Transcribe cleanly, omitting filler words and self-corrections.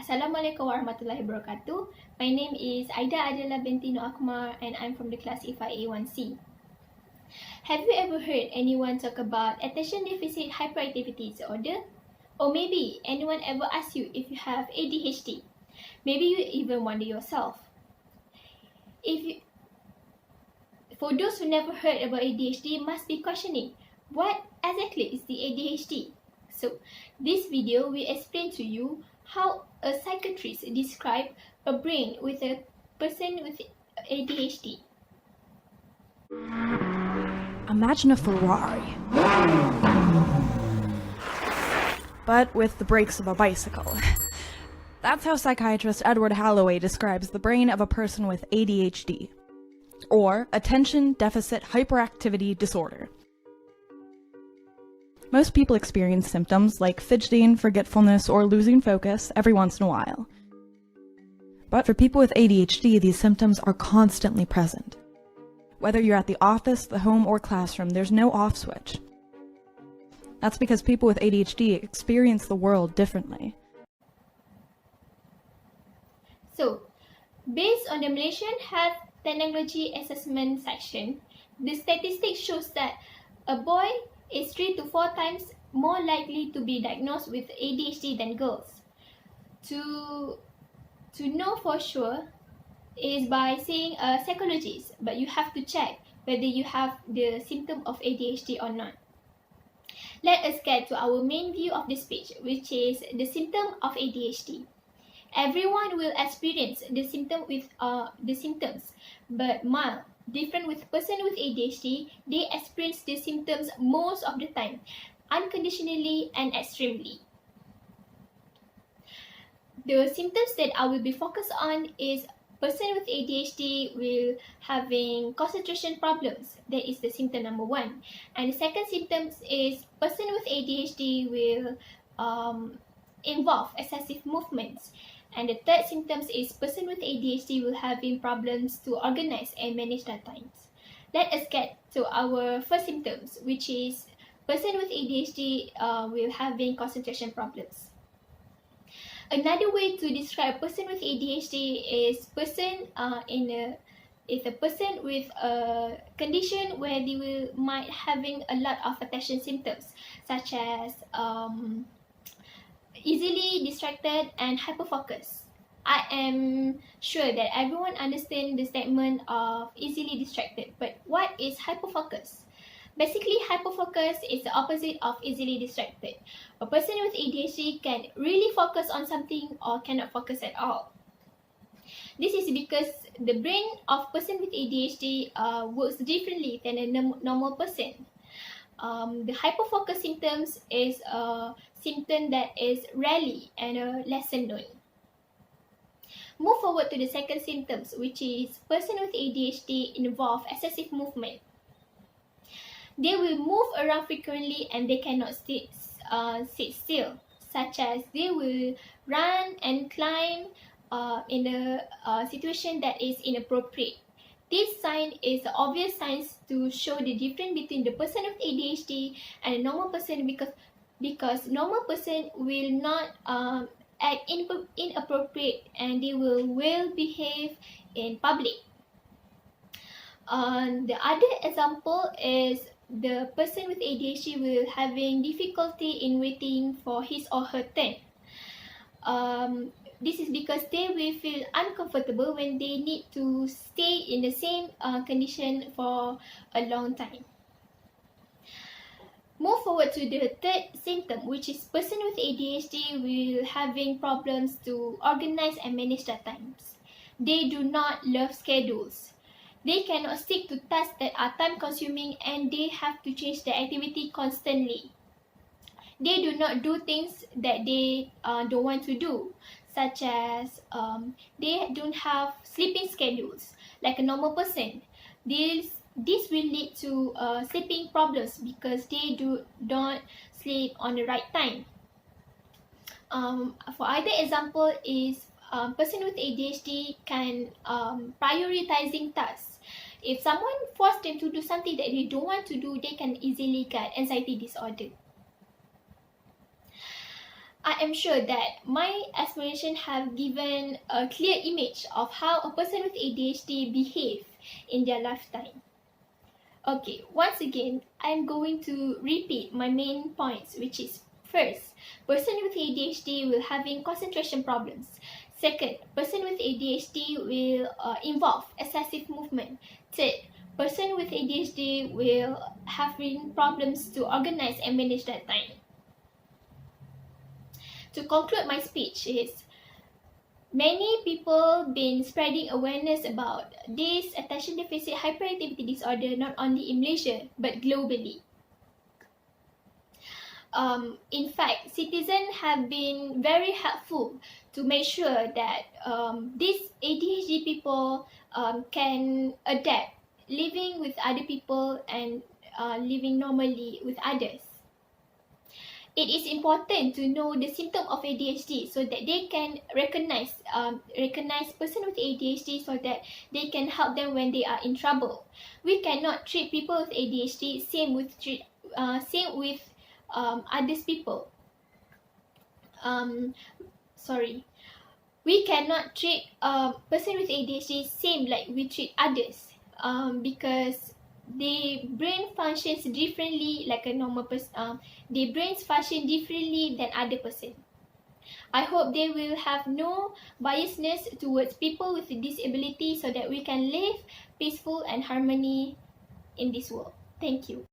Assalamualaikum warahmatullahi wabarakatuh. My name is Aida Adlyana Binti Noor Akhmar and I'm from the class IFA-A1C. Have you ever heard anyone talk about attention deficit hyperactivity disorder? Or maybe anyone ever asked you if you have ADHD? Maybe you even wonder yourself. For those who never heard about ADHD must be questioning, what exactly is the ADHD? So, this video will explain to you how a psychiatrist describes a brain with a person with ADHD. Imagine a Ferrari, but with the brakes of a bicycle. That's how psychiatrist Edward Halloway describes the brain of a person with ADHD, or Attention Deficit Hyperactivity Disorder. Most people experience symptoms like fidgeting, forgetfulness, or losing focus every once in a while. But for people with ADHD, these symptoms are constantly present. Whether you're at the office, the home, or classroom, there's no off switch. That's because people with ADHD experience the world differently. So, based on the Malaysian Health Technology Assessment section, the statistics shows that a boy is 3 to 4 times more likely to be diagnosed with ADHD than girls. To know for sure is by seeing a psychologist, but you have to check whether you have the symptom of ADHD or not. Let us get to our main view of this page, which is the symptom of ADHD. Everyone will experience the symptoms, but mild. Different with person with ADHD, they experience the symptoms most of the time, unconditionally and extremely. The symptoms that I will be focused on is person with ADHD will having concentration problems. That is the symptom number 1. And the second symptom is person with ADHD will involve excessive movements. And the third symptoms is person with ADHD will having problems to organize and manage their times. Let us get to our first symptoms, which is person with ADHD will having concentration problems. Another way to describe person with ADHD is a person with a condition where they might having a lot of attention symptoms, such as easily distracted and hyperfocus. I am sure that everyone understands the statement of easily distracted, but what is hyperfocus? Basically, hyperfocus is the opposite of easily distracted. A person with ADHD can really focus on something or cannot focus at all. This is because the brain of person with ADHD works differently than a normal person. The hyperfocus symptoms is a symptom that is rarely and lesser known. Move forward to the second symptoms, which is person with ADHD involve excessive movement. They will move around frequently and they cannot sit still, such as they will run and climb in a situation that is inappropriate. This sign is the obvious signs to show the difference between the person with ADHD and a normal person because normal person will not act inappropriate and they will well behave in public. The other example is the person with ADHD will having difficulty in waiting for his or her turn. This is because they will feel uncomfortable when they need to stay in the same condition for a long time. Move forward to the third symptom, which is person with ADHD will having problems to organize and manage their times. They do not love schedules. They cannot stick to tasks that are time consuming and they have to change their activity constantly. They do not do things that they don't want to do, such as they don't have sleeping schedules like a normal person. This will lead to sleeping problems because they do not sleep on the right time. For other example is person with ADHD can prioritizing tasks. If someone forced them to do something that they don't want to do, they can easily get anxiety disorder. I am sure that my explanation have given a clear image of how a person with ADHD behave in their lifetime. Okay, once again, I'm going to repeat my main points, which is first, person with ADHD will having concentration problems. Second, person with ADHD will involve excessive movement. Third, person with ADHD will having problems to organize and manage their time. To conclude my speech is, many people been spreading awareness about this attention deficit hyperactivity disorder not only in Malaysia but globally. In fact, citizens have been very helpful to make sure that these ADHD people can adapt living with other people and living normally with others. It is important to know the symptom of ADHD so that they can recognize person with ADHD so that they can help them when they are in trouble. We cannot treat people with ADHD same with others people. We cannot treat person with ADHD same like we treat others because their brain functions differently like a normal person. Their brains function differently than other person. I hope they will have no biasness towards people with disability so that we can live peaceful and harmony in this world. Thank you.